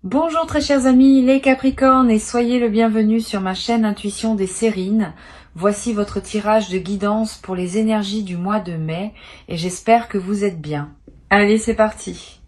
Bonjour très chers amis, les Capricornes, et soyez le bienvenu sur ma chaîne Intuition des Sérines. Voici votre tirage de guidance pour les énergies du mois de mai et j'espère que vous êtes bien. Allez, c'est parti.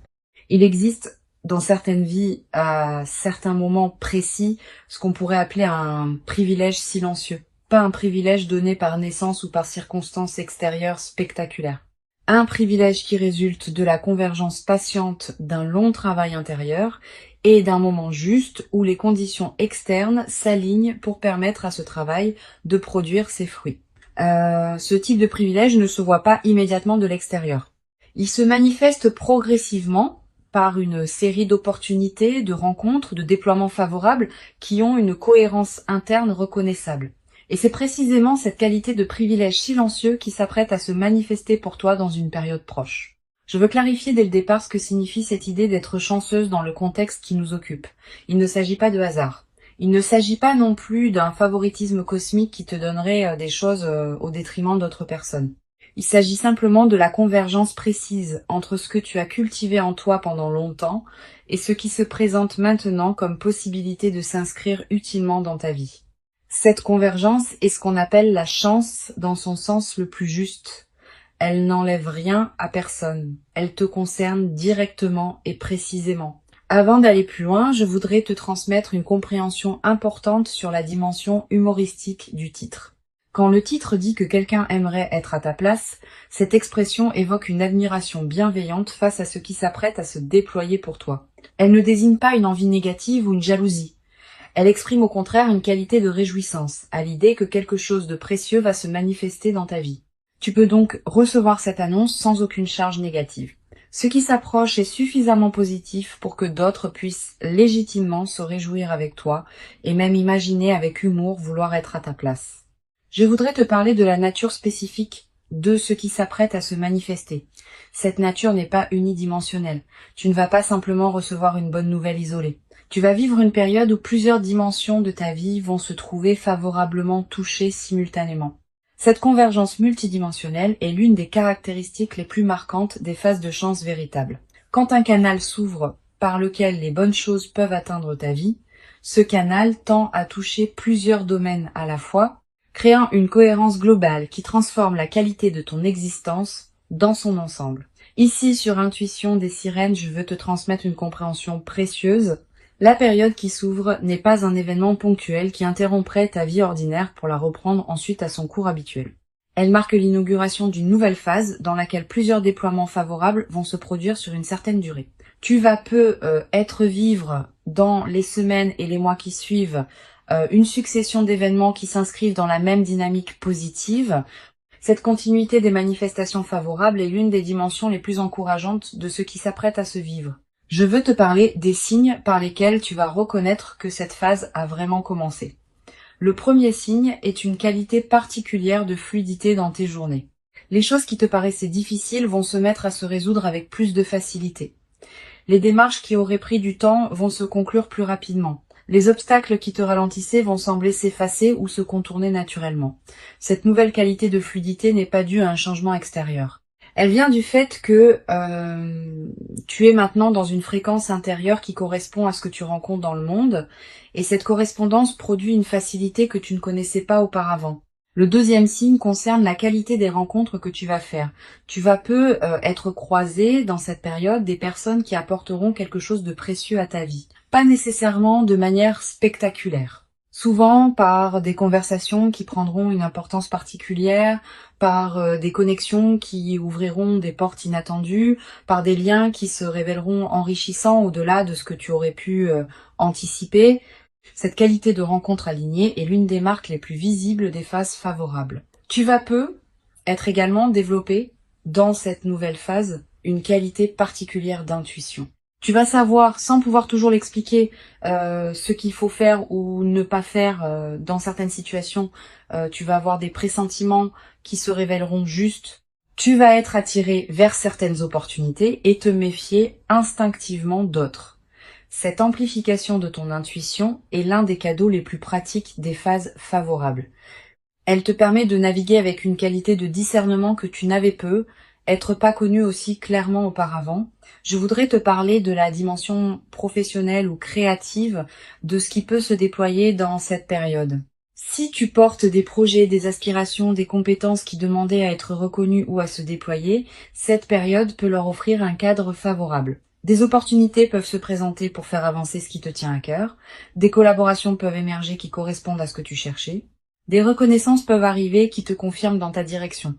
Il existe dans certaines vies, à certains moments précis, ce qu'on pourrait appeler un privilège silencieux. Pas un privilège donné par naissance ou par circonstances extérieures spectaculaires. Un privilège qui résulte de la convergence patiente d'un long travail intérieur et d'un moment juste où les conditions externes s'alignent pour permettre à ce travail de produire ses fruits. Ce type de privilège ne se voit pas immédiatement de l'extérieur. Il se manifeste progressivement par une série d'opportunités, de rencontres, de déploiements favorables qui ont une cohérence interne reconnaissable. Et c'est précisément cette qualité de privilège silencieux qui s'apprête à se manifester pour toi dans une période proche. Je veux clarifier dès le départ ce que signifie cette idée d'être chanceuse dans le contexte qui nous occupe. Il ne s'agit pas de hasard. Il ne s'agit pas non plus d'un favoritisme cosmique qui te donnerait des choses au détriment d'autres personnes. Il s'agit simplement de la convergence précise entre ce que tu as cultivé en toi pendant longtemps et ce qui se présente maintenant comme possibilité de s'inscrire utilement dans ta vie. Cette convergence est ce qu'on appelle la chance dans son sens le plus juste. Elle n'enlève rien à personne. Elle te concerne directement et précisément. Avant d'aller plus loin, je voudrais te transmettre une compréhension importante sur la dimension humoristique du titre. Quand le titre dit que quelqu'un aimerait être à ta place, cette expression évoque une admiration bienveillante face à ce qui s'apprête à se déployer pour toi. Elle ne désigne pas une envie négative ou une jalousie. Elle exprime au contraire une qualité de réjouissance, à l'idée que quelque chose de précieux va se manifester dans ta vie. Tu peux donc recevoir cette annonce sans aucune charge négative. Ce qui s'approche est suffisamment positif pour que d'autres puissent légitimement se réjouir avec toi et même imaginer avec humour vouloir être à ta place. Je voudrais te parler de la nature spécifique de ce qui s'apprête à se manifester. Cette nature n'est pas unidimensionnelle. Tu ne vas pas simplement recevoir une bonne nouvelle isolée. Tu vas vivre une période où plusieurs dimensions de ta vie vont se trouver favorablement touchées simultanément. Cette convergence multidimensionnelle est l'une des caractéristiques les plus marquantes des phases de chance véritables. Quand un canal s'ouvre par lequel les bonnes choses peuvent atteindre ta vie, ce canal tend à toucher plusieurs domaines à la fois, créant une cohérence globale qui transforme la qualité de ton existence dans son ensemble. Ici, sur Intuition des Sirènes, je veux te transmettre une compréhension précieuse. La période qui s'ouvre n'est pas un événement ponctuel qui interromprait ta vie ordinaire pour la reprendre ensuite à son cours habituel. Elle marque l'inauguration d'une nouvelle phase dans laquelle plusieurs déploiements favorables vont se produire sur une certaine durée. Tu vas être vivre dans les semaines et les mois qui suivent une succession d'événements qui s'inscrivent dans la même dynamique positive. Cette continuité des manifestations favorables est l'une des dimensions les plus encourageantes de ce qui s'apprête à se vivre. Je veux te parler des signes par lesquels tu vas reconnaître que cette phase a vraiment commencé. Le premier signe est une qualité particulière de fluidité dans tes journées. Les choses qui te paraissaient difficiles vont se mettre à se résoudre avec plus de facilité. Les démarches qui auraient pris du temps vont se conclure plus rapidement. Les obstacles qui te ralentissaient vont sembler s'effacer ou se contourner naturellement. Cette nouvelle qualité de fluidité n'est pas due à un changement extérieur. Elle vient du fait que tu es maintenant dans une fréquence intérieure qui correspond à ce que tu rencontres dans le monde, et cette correspondance produit une facilité que tu ne connaissais pas auparavant. Le deuxième signe concerne la qualité des rencontres que tu vas faire. Tu vas être croisé dans cette période des personnes qui apporteront quelque chose de précieux à ta vie. Pas nécessairement de manière spectaculaire. Souvent par des conversations qui prendront une importance particulière, par des connexions qui ouvriront des portes inattendues, par des liens qui se révéleront enrichissants au-delà de ce que tu aurais pu anticiper. Cette qualité de rencontre alignée est l'une des marques les plus visibles des phases favorables. Tu vas être également développé dans cette nouvelle phase une qualité particulière d'intuition. Tu vas savoir, sans pouvoir toujours l'expliquer, ce qu'il faut faire ou ne pas faire dans certaines situations. Tu vas avoir des pressentiments qui se révéleront justes. Tu vas être attiré vers certaines opportunités et te méfier instinctivement d'autres. Cette amplification de ton intuition est l'un des cadeaux les plus pratiques des phases favorables. Elle te permet de naviguer avec une qualité de discernement que tu n'avais peu. être pas connu aussi clairement auparavant, je voudrais te parler de la dimension professionnelle ou créative de ce qui peut se déployer dans cette période. Si tu portes des projets, des aspirations, des compétences qui demandaient à être reconnues ou à se déployer, cette période peut leur offrir un cadre favorable. Des opportunités peuvent se présenter pour faire avancer ce qui te tient à cœur, des collaborations peuvent émerger qui correspondent à ce que tu cherchais, des reconnaissances peuvent arriver qui te confirment dans ta direction.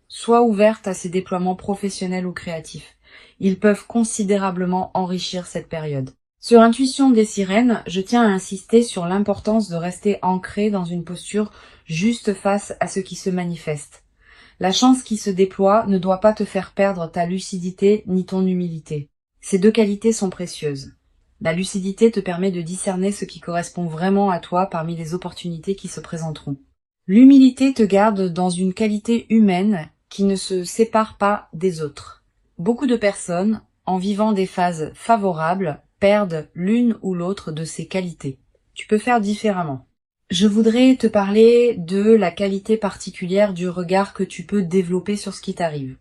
Sois ouverte à ces déploiements professionnels ou créatifs. Ils peuvent considérablement enrichir cette période. Sur Intuition des sirènes, je tiens à insister sur l'importance de rester ancré dans une posture juste face à ce qui se manifeste. La chance qui se déploie ne doit pas te faire perdre ta lucidité ni ton humilité. Ces deux qualités sont précieuses. La lucidité te permet de discerner ce qui correspond vraiment à toi parmi les opportunités qui se présenteront. L'humilité te garde dans une qualité humaine qui ne se sépare pas des autres. Beaucoup de personnes, en vivant des phases favorables, perdent l'une ou l'autre de ces qualités. Tu peux faire différemment. Je voudrais te parler de la qualité particulière du regard que tu peux développer sur ce qui t'arrive.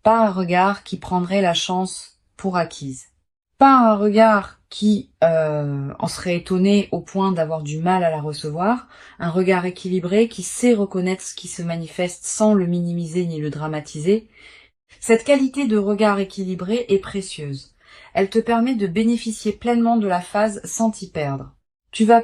Pas un regard qui prendrait la chance pour acquise. Pas un regard qui en serait étonné au point d'avoir du mal à la recevoir, un regard équilibré qui sait reconnaître ce qui se manifeste sans le minimiser ni le dramatiser. Cette qualité de regard équilibré est précieuse. Elle te permet de bénéficier pleinement de la phase sans t'y perdre. Tu vas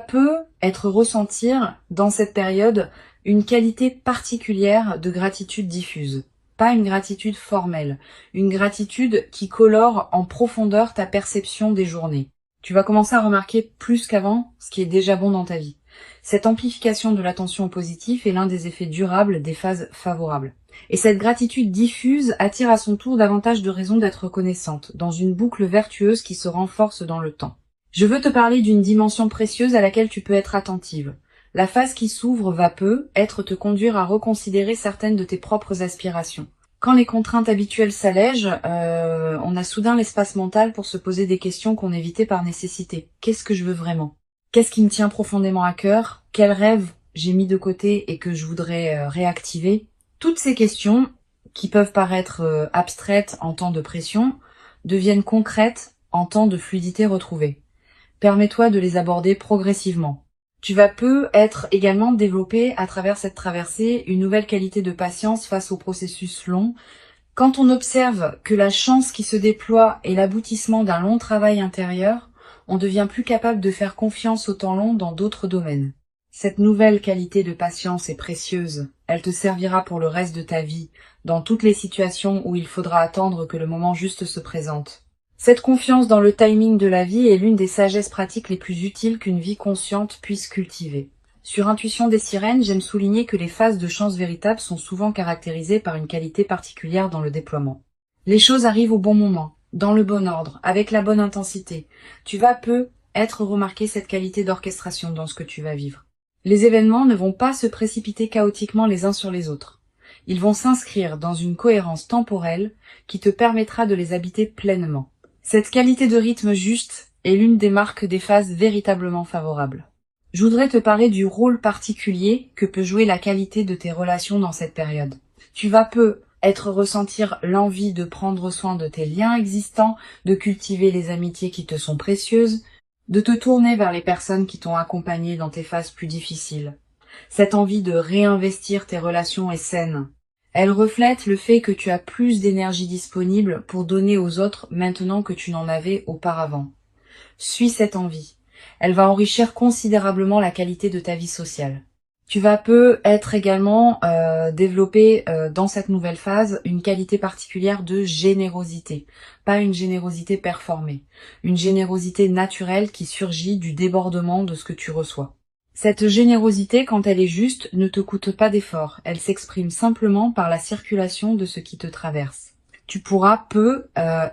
ressentir dans cette période une qualité particulière de gratitude diffuse. Pas une gratitude formelle, une gratitude qui colore en profondeur ta perception des journées. Tu vas commencer à remarquer plus qu'avant ce qui est déjà bon dans ta vie. Cette amplification de l'attention au positif est l'un des effets durables des phases favorables. Et cette gratitude diffuse attire à son tour davantage de raisons d'être reconnaissante, dans une boucle vertueuse qui se renforce dans le temps. Je veux te parler d'une dimension précieuse à laquelle tu peux être attentive. La phase qui s'ouvre va te conduire à reconsidérer certaines de tes propres aspirations. Quand les contraintes habituelles s'allègent, on a soudain l'espace mental pour se poser des questions qu'on évitait par nécessité. Qu'est-ce que je veux vraiment ? Qu'est-ce qui me tient profondément à cœur ? Quels rêves j'ai mis de côté et que je voudrais réactiver ? Toutes ces questions, qui peuvent paraître abstraites en temps de pression, deviennent concrètes en temps de fluidité retrouvée. Permets-toi de les aborder progressivement. Tu vas être également développé à travers cette traversée une nouvelle qualité de patience face au processus long. Quand on observe que la chance qui se déploie est l'aboutissement d'un long travail intérieur, on devient plus capable de faire confiance au temps long dans d'autres domaines. Cette nouvelle qualité de patience est précieuse. Elle te servira pour le reste de ta vie, dans toutes les situations où il faudra attendre que le moment juste se présente. Cette confiance dans le timing de la vie est l'une des sagesses pratiques les plus utiles qu'une vie consciente puisse cultiver. Sur Intuition des sirènes, j'aime souligner que les phases de chance véritable sont souvent caractérisées par une qualité particulière dans le déploiement. Les choses arrivent au bon moment, dans le bon ordre, avec la bonne intensité. Tu vas être remarqué cette qualité d'orchestration dans ce que tu vas vivre. Les événements ne vont pas se précipiter chaotiquement les uns sur les autres. Ils vont s'inscrire dans une cohérence temporelle qui te permettra de les habiter pleinement. Cette qualité de rythme juste est l'une des marques des phases véritablement favorables. Je voudrais te parler du rôle particulier que peut jouer la qualité de tes relations dans cette période. Tu vas ressentir l'envie de prendre soin de tes liens existants, de cultiver les amitiés qui te sont précieuses, de te tourner vers les personnes qui t'ont accompagné dans tes phases plus difficiles. Cette envie de réinvestir tes relations est saine. Elle reflète le fait que tu as plus d'énergie disponible pour donner aux autres maintenant que tu n'en avais auparavant. Suis cette envie. Elle va enrichir considérablement la qualité de ta vie sociale. Tu vas être également développer dans cette nouvelle phase une qualité particulière de générosité. Pas une générosité performée. Une générosité naturelle qui surgit du débordement de ce que tu reçois. Cette générosité, quand elle est juste, ne te coûte pas d'effort. Elle s'exprime simplement par la circulation de ce qui te traverse. Tu pourras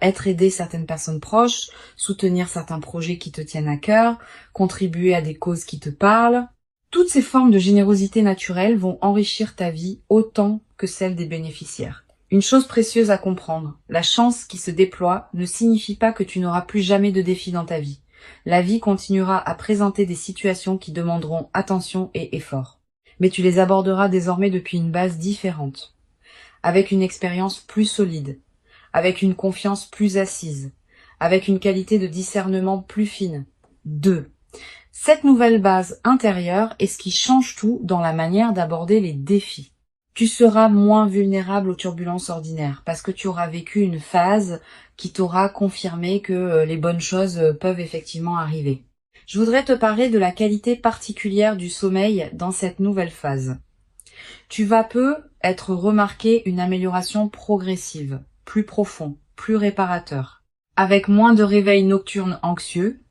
aider certaines personnes proches, soutenir certains projets qui te tiennent à cœur, contribuer à des causes qui te parlent. Toutes ces formes de générosité naturelle vont enrichir ta vie autant que celle des bénéficiaires. Une chose précieuse à comprendre, la chance qui se déploie ne signifie pas que tu n'auras plus jamais de défis dans ta vie. La vie continuera à présenter des situations qui demanderont attention et effort. Mais tu les aborderas désormais depuis une base différente. avec une expérience plus solide, avec une confiance plus assise, avec une qualité de discernement plus fine. 2. Cette nouvelle base intérieure est ce qui change tout dans la manière d'aborder les défis. Tu seras moins vulnérable aux turbulences ordinaires parce que tu auras vécu une phase qui t'aura confirmé que les bonnes choses peuvent effectivement arriver. Je voudrais te parler de la qualité particulière du sommeil dans cette nouvelle phase. Tu vas peu être remarqué une amélioration progressive, plus profond, plus réparateur. Avec moins de réveils nocturnes anxieux,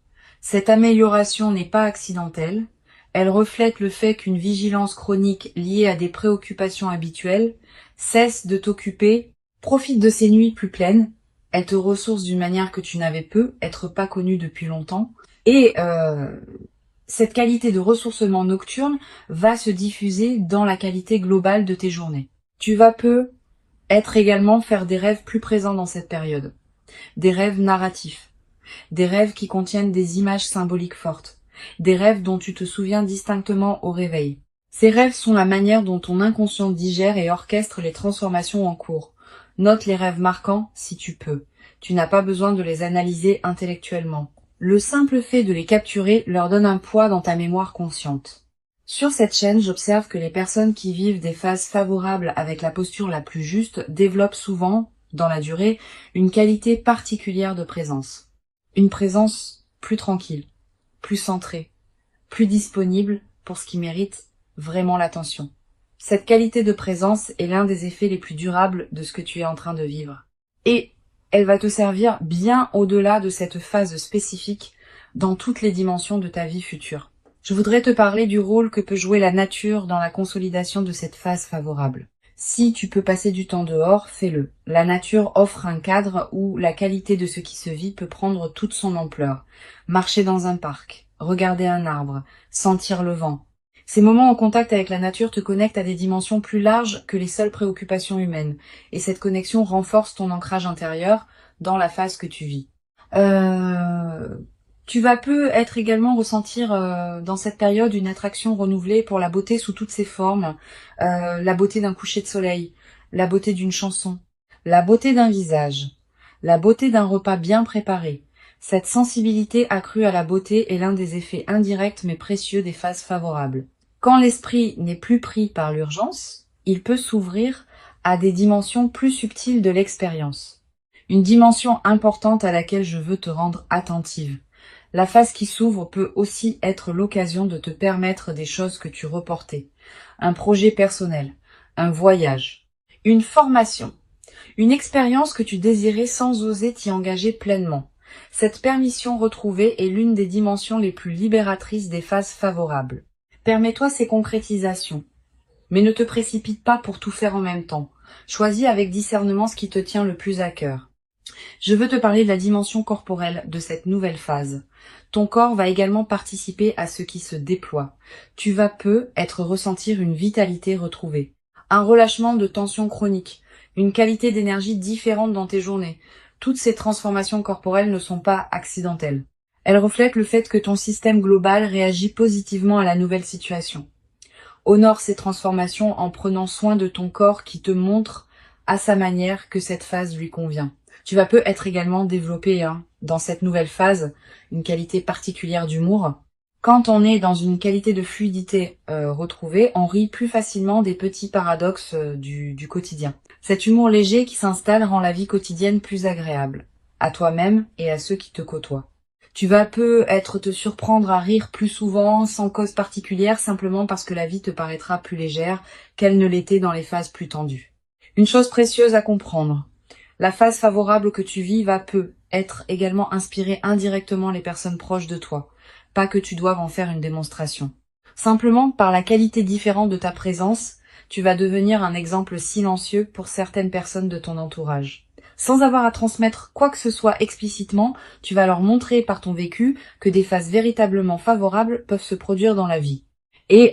cette amélioration n'est pas accidentelle, elle reflète le fait qu'une vigilance chronique liée à des préoccupations habituelles cesse de t'occuper, profite de ces nuits plus pleines, elle te ressource d'une manière que tu n'avais peu, être pas connue depuis longtemps, et cette qualité de ressourcement nocturne va se diffuser dans la qualité globale de tes journées. Tu vas peu être également faire des rêves plus présents dans cette période, des rêves narratifs, des rêves qui contiennent des images symboliques fortes, des rêves dont tu te souviens distinctement au réveil. Ces rêves sont la manière dont ton inconscient digère et orchestre les transformations en cours. Note les rêves marquants si tu peux. Tu n'as pas besoin de les analyser intellectuellement. Le simple fait de les capturer leur donne un poids dans ta mémoire consciente. Sur cette chaîne, j'observe que les personnes qui vivent des phases favorables avec la posture la plus juste développent souvent, dans la durée, une qualité particulière de présence. Une présence plus tranquille, plus centrée, plus disponible pour ce qui mérite vraiment l'attention. Cette qualité de présence est l'un des effets les plus durables de ce que tu es en train de vivre. Et elle va te servir bien au-delà de cette phase spécifique dans toutes les dimensions de ta vie future. Je voudrais te parler du rôle que peut jouer la nature dans la consolidation de cette phase favorable. Si tu peux passer du temps dehors, fais-le. La nature offre un cadre où la qualité de ce qui se vit peut prendre toute son ampleur. Marcher dans un parc, regarder un arbre, sentir le vent. Ces moments en contact avec la nature te connectent à des dimensions plus larges que les seules préoccupations humaines, et cette connexion renforce ton ancrage intérieur dans la phase que tu vis. Tu vas peu être également ressentir dans cette période une attraction renouvelée pour la beauté sous toutes ses formes, la beauté d'un coucher de soleil, la beauté d'une chanson, la beauté d'un visage, la beauté d'un repas bien préparé. Cette sensibilité accrue à la beauté est l'un des effets indirects mais précieux des phases favorables. Quand l'esprit n'est plus pris par l'urgence, il peut s'ouvrir à des dimensions plus subtiles de l'expérience. Une dimension importante à laquelle je veux te rendre attentive. La phase qui s'ouvre peut aussi être l'occasion de te permettre des choses que tu reportais. Un projet personnel, un voyage, une formation, une expérience que tu désirais sans oser t'y engager pleinement. Cette permission retrouvée est l'une des dimensions les plus libératrices des phases favorables. Permets-toi ces concrétisations, mais ne te précipite pas pour tout faire en même temps. Choisis avec discernement ce qui te tient le plus à cœur. Je veux te parler de la dimension corporelle de cette nouvelle phase. Ton corps va également participer à ce qui se déploie. Tu vas peu ressentir une vitalité retrouvée, un relâchement de tension chronique, une qualité d'énergie différente dans tes journées. Toutes ces transformations corporelles ne sont pas accidentelles. Elles reflètent le fait que ton système global réagit positivement à la nouvelle situation. Honore ces transformations en prenant soin de ton corps qui te montre à sa manière que cette phase lui convient. Tu vas peu être également développé dans cette nouvelle phase une qualité particulière d'humour. Quand on est dans une qualité de fluidité retrouvée, on rit plus facilement des petits paradoxes du quotidien. Cet humour léger qui s'installe rend la vie quotidienne plus agréable, à toi-même et à ceux qui te côtoient. Tu vas peu te surprendre à rire plus souvent, sans cause particulière, simplement parce que la vie te paraîtra plus légère qu'elle ne l'était dans les phases plus tendues. Une chose précieuse à comprendre, la phase favorable que tu vis va peu être également inspirer indirectement les personnes proches de toi. Pas que tu doives en faire une démonstration. Simplement, par la qualité différente de ta présence, tu vas devenir un exemple silencieux pour certaines personnes de ton entourage. Sans avoir à transmettre quoi que ce soit explicitement, tu vas leur montrer par ton vécu que des phases véritablement favorables peuvent se produire dans la vie. Et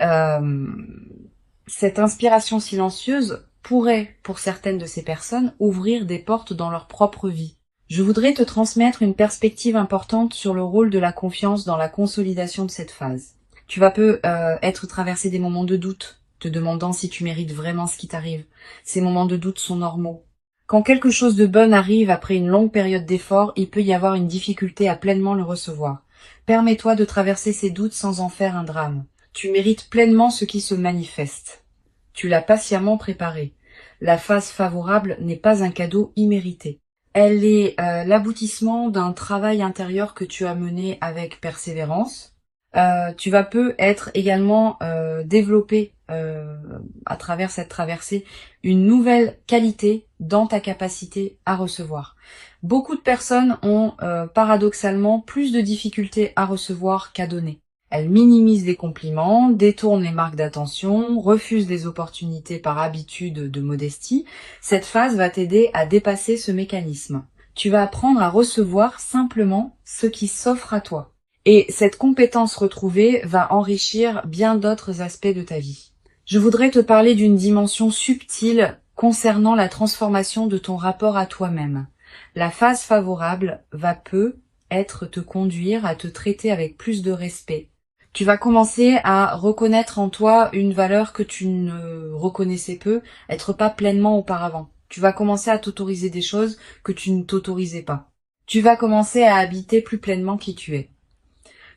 cette inspiration silencieuse pourrait, pour certaines de ces personnes, ouvrir des portes dans leur propre vie. Je voudrais te transmettre une perspective importante sur le rôle de la confiance dans la consolidation de cette phase. Tu vas peu être traversé des moments de doute, te demandant si tu mérites vraiment ce qui t'arrive. Ces moments de doute sont normaux. Quand quelque chose de bon arrive après une longue période d'effort, il peut y avoir une difficulté à pleinement le recevoir. Permets-toi de traverser ces doutes sans en faire un drame. Tu mérites pleinement ce qui se manifeste. Tu l'as patiemment préparé. La phase favorable n'est pas un cadeau immérité. Elle est l'aboutissement d'un travail intérieur que tu as mené avec persévérance. Tu vas peut-être également développer à travers cette traversée une nouvelle qualité dans ta capacité à recevoir. Beaucoup de personnes ont paradoxalement plus de difficultés à recevoir qu'à donner. Elles minimisent les compliments, détournent les marques d'attention, refusent des opportunités par habitude de modestie. Cette phase va t'aider à dépasser ce mécanisme. Tu vas apprendre à recevoir simplement ce qui s'offre à toi. Et cette compétence retrouvée va enrichir bien d'autres aspects de ta vie. Je voudrais te parler d'une dimension subtile concernant la transformation de ton rapport à toi-même. La phase favorable va peut-être te conduire à te traiter avec plus de respect. Tu vas commencer à reconnaître en toi une valeur que tu ne reconnaissais être pas pleinement auparavant. Tu vas commencer à t'autoriser des choses que tu ne t'autorisais pas. Tu vas commencer à habiter plus pleinement qui tu es.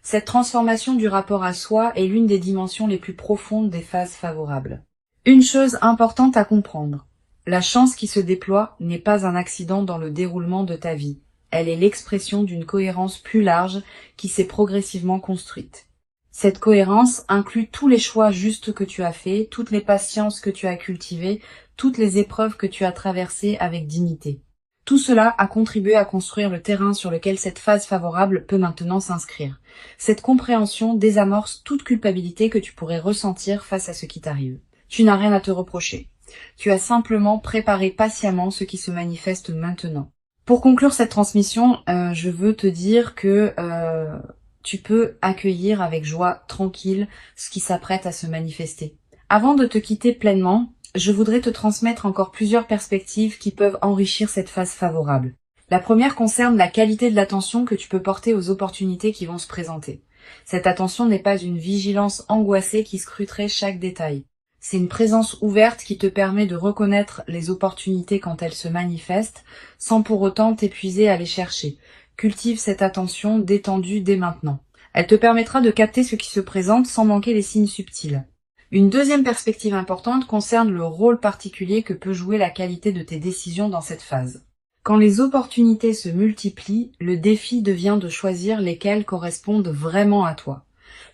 Cette transformation du rapport à soi est l'une des dimensions les plus profondes des phases favorables. Une chose importante à comprendre. La chance qui se déploie n'est pas un accident dans le déroulement de ta vie. Elle est l'expression d'une cohérence plus large qui s'est progressivement construite. Cette cohérence inclut tous les choix justes que tu as faits, toutes les patiences que tu as cultivées, toutes les épreuves que tu as traversées avec dignité. Tout cela a contribué à construire le terrain sur lequel cette phase favorable peut maintenant s'inscrire. Cette compréhension désamorce toute culpabilité que tu pourrais ressentir face à ce qui t'arrive. Tu n'as rien à te reprocher. Tu as simplement préparé patiemment ce qui se manifeste maintenant. Pour conclure cette transmission, je veux te dire que tu peux accueillir avec joie tranquille ce qui s'apprête à se manifester. Avant de te quitter pleinement, je voudrais te transmettre encore plusieurs perspectives qui peuvent enrichir cette phase favorable. La première concerne la qualité de l'attention que tu peux porter aux opportunités qui vont se présenter. Cette attention n'est pas une vigilance angoissée qui scruterait chaque détail. C'est une présence ouverte qui te permet de reconnaître les opportunités quand elles se manifestent, sans pour autant t'épuiser à les chercher. Cultive cette attention détendue dès maintenant. Elle te permettra de capter ce qui se présente sans manquer les signes subtils. Une deuxième perspective importante concerne le rôle particulier que peut jouer la qualité de tes décisions dans cette phase. Quand les opportunités se multiplient, le défi devient de choisir lesquelles correspondent vraiment à toi.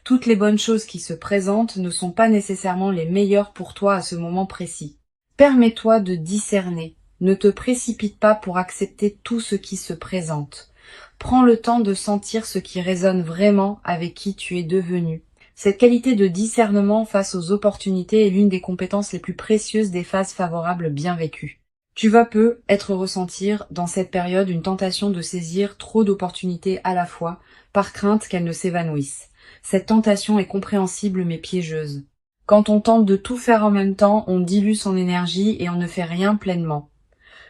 Toutes les bonnes choses qui se présentent ne sont pas nécessairement les meilleures pour toi à ce moment précis. Permets-toi de discerner. Ne te précipite pas pour accepter tout ce qui se présente. Prends le temps de sentir ce qui résonne vraiment avec qui tu es devenu. Cette qualité de discernement face aux opportunités est l'une des compétences les plus précieuses des phases favorables bien vécues. Tu vas peut-être ressentir dans cette période une tentation de saisir trop d'opportunités à la fois, par crainte qu'elles ne s'évanouissent. Cette tentation est compréhensible mais piégeuse. Quand on tente de tout faire en même temps, on dilue son énergie et on ne fait rien pleinement.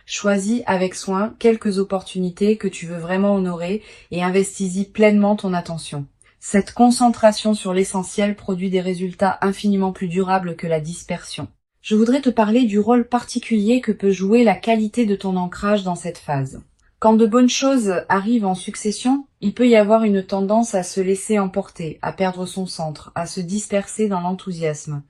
Choisis avec soin quelques opportunités que tu veux vraiment honorer et investis-y pleinement ton attention. Cette concentration sur l'essentiel produit des résultats infiniment plus durables que la dispersion. Je voudrais te parler du rôle particulier que peut jouer la qualité de ton ancrage dans cette phase. Quand de bonnes choses arrivent en succession, il peut y avoir une tendance à se laisser emporter, à perdre son centre, à se disperser dans l'enthousiasme.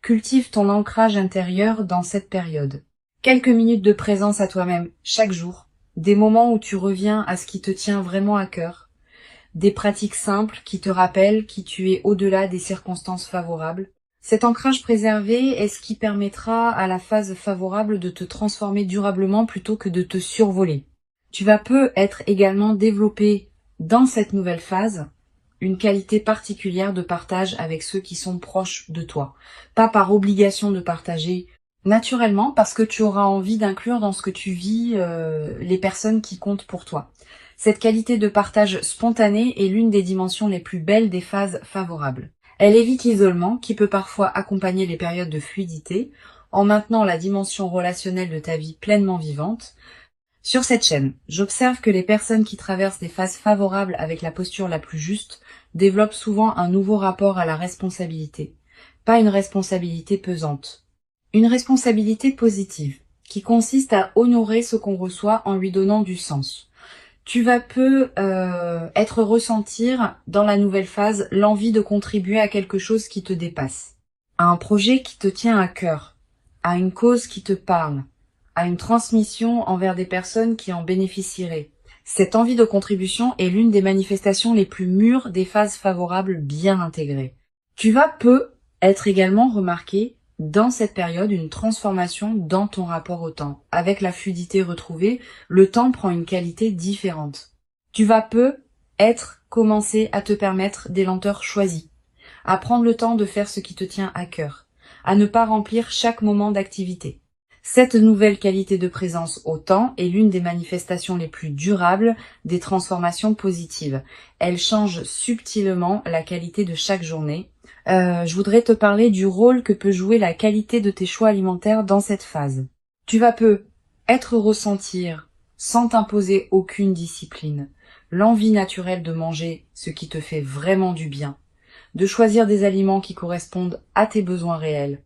Cultive ton ancrage intérieur dans cette période. Quelques minutes de présence à toi-même, chaque jour, des moments où tu reviens à ce qui te tient vraiment à cœur, des pratiques simples qui te rappellent qui tu es au-delà des circonstances favorables. Cet ancrage préservé est ce qui permettra à la phase favorable de te transformer durablement plutôt que de te survoler. Tu vas peut-être également développer dans cette nouvelle phase une qualité particulière de partage avec ceux qui sont proches de toi. Pas par obligation de partager, naturellement parce que tu auras envie d'inclure dans ce que tu vis les personnes qui comptent pour toi. Cette qualité de partage spontané est l'une des dimensions les plus belles des phases favorables. Elle évite l'isolement qui peut parfois accompagner les périodes de fluidité en maintenant la dimension relationnelle de ta vie pleinement vivante. Sur cette chaîne, j'observe que les personnes qui traversent des phases favorables avec la posture la plus juste développent souvent un nouveau rapport à la responsabilité. pas une responsabilité pesante. Une responsabilité positive, qui consiste à honorer ce qu'on reçoit en lui donnant du sens. Tu vas être ressentir dans la nouvelle phase l'envie de contribuer à quelque chose qui te dépasse, à un projet qui te tient à cœur, à une cause qui te parle, à une transmission envers des personnes qui en bénéficieraient. Cette envie de contribution est l'une des manifestations les plus mûres des phases favorables bien intégrées. Tu vas être également remarqué dans cette période une transformation dans ton rapport au temps. Avec la fluidité retrouvée, le temps prend une qualité différente. Tu vas commencer à te permettre des lenteurs choisies, à prendre le temps de faire ce qui te tient à cœur, à ne pas remplir chaque moment d'activité. Cette nouvelle qualité de présence au temps est l'une des manifestations les plus durables des transformations positives. Elle change subtilement la qualité de chaque journée. Je voudrais te parler du rôle que peut jouer la qualité de tes choix alimentaires dans cette phase. Tu vas être ressentir, sans t'imposer aucune discipline, l'envie naturelle de manger ce qui te fait vraiment du bien, de choisir des aliments qui correspondent à tes besoins réels.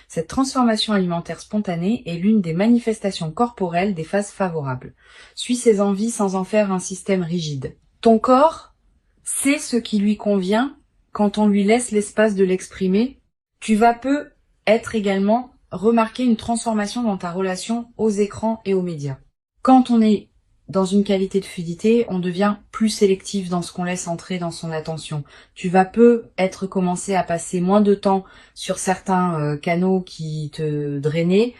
Cette transformation alimentaire spontanée est l'une des manifestations corporelles des phases favorables. Suis ses envies sans en faire un système rigide. Ton corps sait ce qui lui convient quand on lui laisse l'espace de l'exprimer. Tu vas être également remarquer une transformation dans ta relation aux écrans et aux médias. Quand on est dans une qualité de fluidité, on devient plus sélectif dans ce qu'on laisse entrer dans son attention. Tu vas commencer à passer moins de temps sur certains canaux qui te drainaient,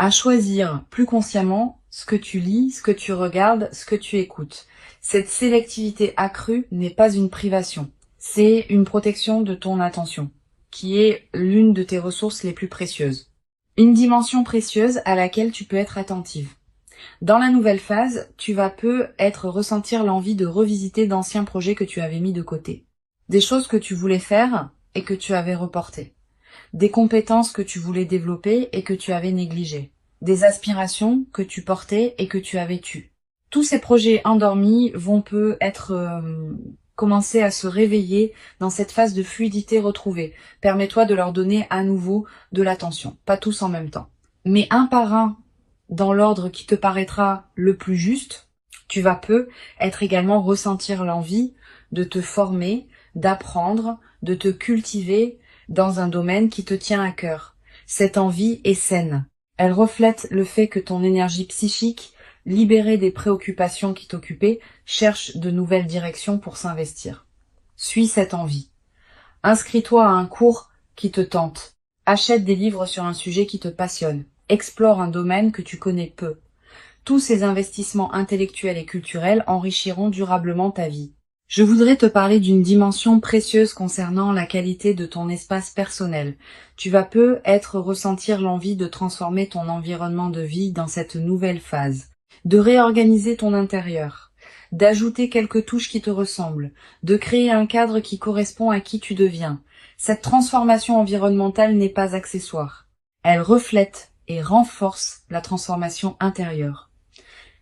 à choisir plus consciemment ce que tu lis, ce que tu regardes, ce que tu écoutes. Cette sélectivité accrue n'est pas une privation, c'est une protection de ton attention, qui est l'une de tes ressources les plus précieuses. Une dimension précieuse à laquelle tu peux être attentive. Dans la nouvelle phase, tu vas ressentir l'envie de revisiter d'anciens projets que tu avais mis de côté. Des choses que tu voulais faire et que tu avais reportées. Des compétences que tu voulais développer et que tu avais négligées. Des aspirations que tu portais et que tu avais tues. Tous ces projets endormis vont commencer à se réveiller dans cette phase de fluidité retrouvée. Permets-toi de leur donner à nouveau de l'attention. Pas tous en même temps, mais un par un, dans l'ordre qui te paraîtra le plus juste. Tu vas être également ressentir l'envie de te former, d'apprendre, de te cultiver dans un domaine qui te tient à cœur. Cette envie est saine. Elle reflète le fait que ton énergie psychique, libérée des préoccupations qui t'occupaient, cherche de nouvelles directions pour s'investir. Suis cette envie. Inscris-toi à un cours qui te tente. Achète des livres sur un sujet qui te passionne. Explore un domaine que tu connais peu. Tous ces investissements intellectuels et culturels enrichiront durablement ta vie. Je voudrais te parler d'une dimension précieuse concernant la qualité de ton espace personnel. Tu vas ressentir l'envie de transformer ton environnement de vie dans cette nouvelle phase, de réorganiser ton intérieur, d'ajouter quelques touches qui te ressemblent, de créer un cadre qui correspond à qui tu deviens. Cette transformation environnementale n'est pas accessoire. Elle reflète et renforce la transformation intérieure.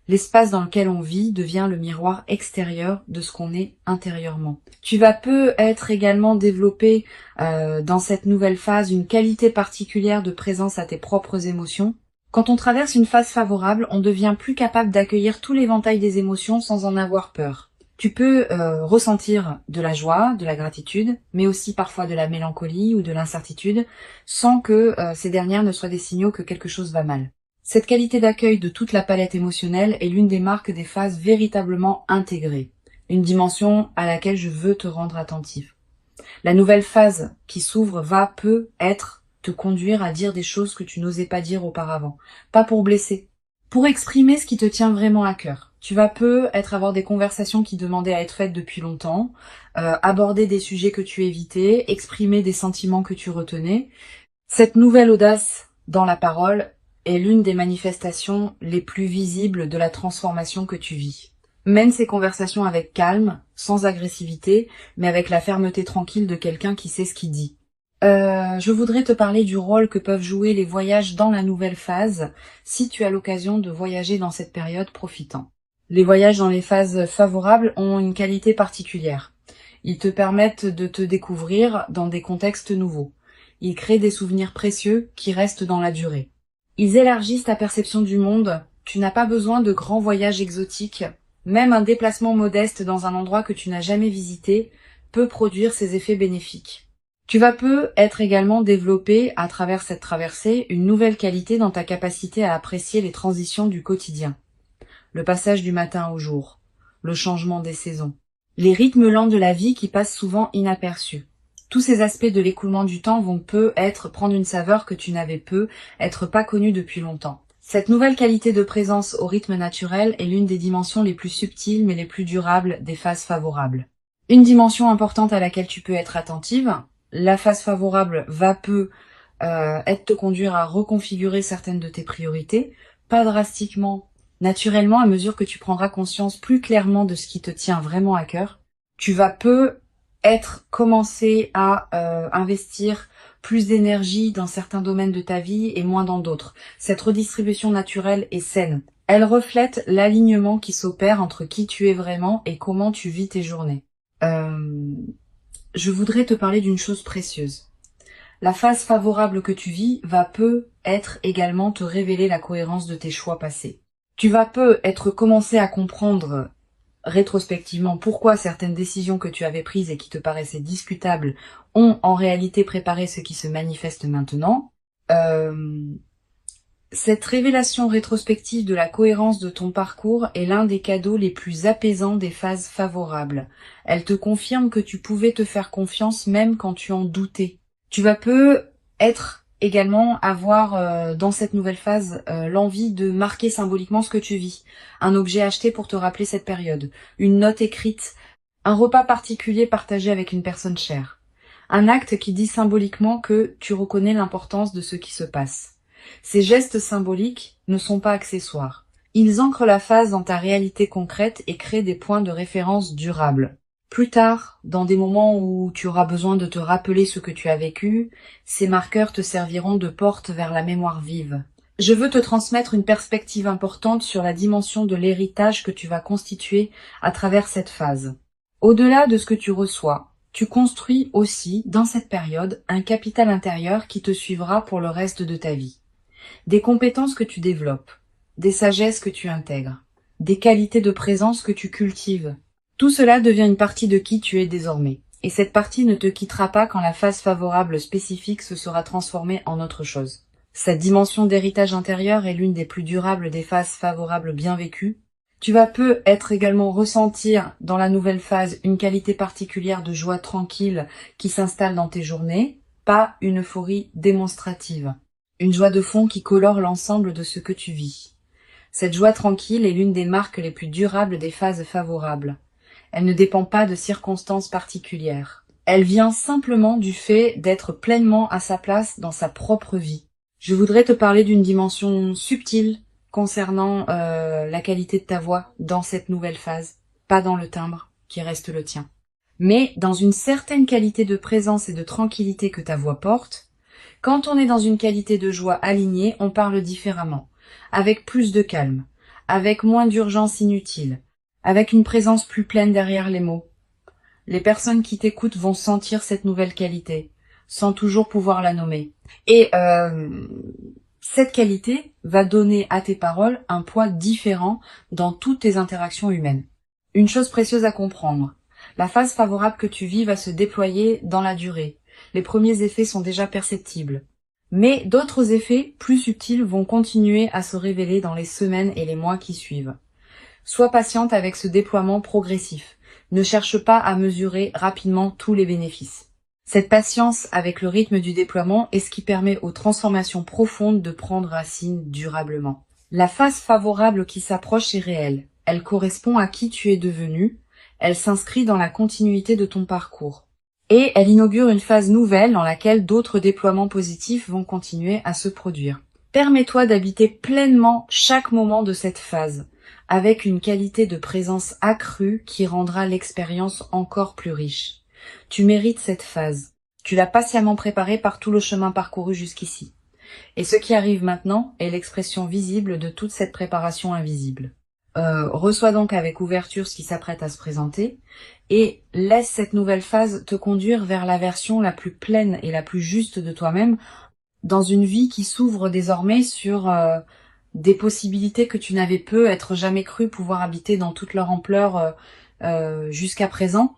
L'espace dans lequel on vit devient le miroir extérieur de ce qu'on est intérieurement. Tu vas être également développé dans cette nouvelle phase une qualité particulière de présence à tes propres émotions. Quand on traverse une phase favorable, on devient plus capable d'accueillir tout l'éventail des émotions sans en avoir peur. Tu peux ressentir de la joie, de la gratitude, mais aussi parfois de la mélancolie ou de l'incertitude, sans que ces dernières ne soient des signaux que quelque chose va mal. Cette qualité d'accueil de toute la palette émotionnelle est l'une des marques des phases véritablement intégrées, une dimension à laquelle je veux te rendre attentif. La nouvelle phase qui s'ouvre va te conduire à dire des choses que tu n'osais pas dire auparavant, pas pour blesser, pour exprimer ce qui te tient vraiment à cœur. Tu vas avoir des conversations qui demandaient à être faites depuis longtemps, aborder des sujets que tu évitais, exprimer des sentiments que tu retenais. Cette nouvelle audace dans la parole est l'une des manifestations les plus visibles de la transformation que tu vis. Mène ces conversations avec calme, sans agressivité, mais avec la fermeté tranquille de quelqu'un qui sait ce qu'il dit. Je voudrais te parler du rôle que peuvent jouer les voyages dans la nouvelle phase, si tu as l'occasion de voyager dans cette période, profitant. Les voyages dans les phases favorables ont une qualité particulière. Ils te permettent de te découvrir dans des contextes nouveaux. Ils créent des souvenirs précieux qui restent dans la durée. Ils élargissent ta perception du monde. Tu n'as pas besoin de grands voyages exotiques. Même un déplacement modeste dans un endroit que tu n'as jamais visité peut produire ses effets bénéfiques. Tu vas être également développé, à travers cette traversée, une nouvelle qualité dans ta capacité à apprécier les transitions du quotidien. Le passage du matin au jour, le changement des saisons, les rythmes lents de la vie qui passent souvent inaperçus. Tous ces aspects de l'écoulement du temps vont prendre une saveur que tu n'avais être pas connue depuis longtemps. Cette nouvelle qualité de présence au rythme naturel est l'une des dimensions les plus subtiles mais les plus durables des phases favorables. Une dimension importante à laquelle tu peux être attentive, la phase favorable va te conduire à reconfigurer certaines de tes priorités, pas drastiquement, naturellement, à mesure que tu prendras conscience plus clairement de ce qui te tient vraiment à cœur. Tu vas commencer à investir plus d'énergie dans certains domaines de ta vie et moins dans d'autres. Cette redistribution naturelle est saine. Elle reflète l'alignement qui s'opère entre qui tu es vraiment et comment tu vis tes journées. Je voudrais te parler d'une chose précieuse. La phase favorable que tu vis va être également te révéler la cohérence de tes choix passés. Tu vas commencer à comprendre rétrospectivement pourquoi certaines décisions que tu avais prises et qui te paraissaient discutables ont en réalité préparé ce qui se manifeste maintenant. Cette révélation rétrospective de la cohérence de ton parcours est l'un des cadeaux les plus apaisants des phases favorables. Elle te confirme que tu pouvais te faire confiance même quand tu en doutais. Tu vas également avoir dans cette nouvelle phase l'envie de marquer symboliquement ce que tu vis. Un objet acheté pour te rappeler cette période, une note écrite, un repas particulier partagé avec une personne chère. Un acte qui dit symboliquement que tu reconnais l'importance de ce qui se passe. Ces gestes symboliques ne sont pas accessoires. Ils ancrent la phase dans ta réalité concrète et créent des points de référence durables. Plus tard, dans des moments où tu auras besoin de te rappeler ce que tu as vécu, ces marqueurs te serviront de porte vers la mémoire vive. Je veux te transmettre une perspective importante sur la dimension de l'héritage que tu vas constituer à travers cette phase. Au-delà de ce que tu reçois, tu construis aussi, dans cette période, un capital intérieur qui te suivra pour le reste de ta vie. Des compétences que tu développes, des sagesses que tu intègres, des qualités de présence que tu cultives. Tout cela devient une partie de qui tu es désormais. Et cette partie ne te quittera pas quand la phase favorable spécifique se sera transformée en autre chose. Cette dimension d'héritage intérieur est l'une des plus durables des phases favorables bien vécues. Tu vas être également ressentir dans la nouvelle phase une qualité particulière de joie tranquille qui s'installe dans tes journées, pas une euphorie démonstrative. Une joie de fond qui colore l'ensemble de ce que tu vis. Cette joie tranquille est l'une des marques les plus durables des phases favorables. Elle ne dépend pas de circonstances particulières. Elle vient simplement du fait d'être pleinement à sa place dans sa propre vie. Je voudrais te parler d'une dimension subtile concernant la qualité de ta voix dans cette nouvelle phase, pas dans le timbre qui reste le tien, mais dans une certaine qualité de présence et de tranquillité que ta voix porte. Quand on est dans une qualité de joie alignée, on parle différemment, avec plus de calme, avec moins d'urgence inutile, avec une présence plus pleine derrière les mots. Les personnes qui t'écoutent vont sentir cette nouvelle qualité, sans toujours pouvoir la nommer. Et cette qualité va donner à tes paroles un poids différent dans toutes tes interactions humaines. Une chose précieuse à comprendre, la phase favorable que tu vis va se déployer dans la durée. Les premiers effets sont déjà perceptibles. Mais d'autres effets plus subtils vont continuer à se révéler dans les semaines et les mois qui suivent. Sois patiente avec ce déploiement progressif. Ne cherche pas à mesurer rapidement tous les bénéfices. Cette patience avec le rythme du déploiement est ce qui permet aux transformations profondes de prendre racine durablement. La phase favorable qui s'approche est réelle. Elle correspond à qui tu es devenu. Elle s'inscrit dans la continuité de ton parcours. Et elle inaugure une phase nouvelle dans laquelle d'autres déploiements positifs vont continuer à se produire. Permets-toi d'habiter pleinement chaque moment de cette phase, avec une qualité de présence accrue qui rendra l'expérience encore plus riche. Tu mérites cette phase. Tu l'as patiemment préparée par tout le chemin parcouru jusqu'ici. Et ce qui arrive maintenant est l'expression visible de toute cette préparation invisible. Reçois donc avec ouverture ce qui s'apprête à se présenter et laisse cette nouvelle phase te conduire vers la version la plus pleine et la plus juste de toi-même dans une vie qui s'ouvre désormais sur des possibilités que tu n'avais peut-être jamais cru pouvoir habiter dans toute leur ampleur jusqu'à présent.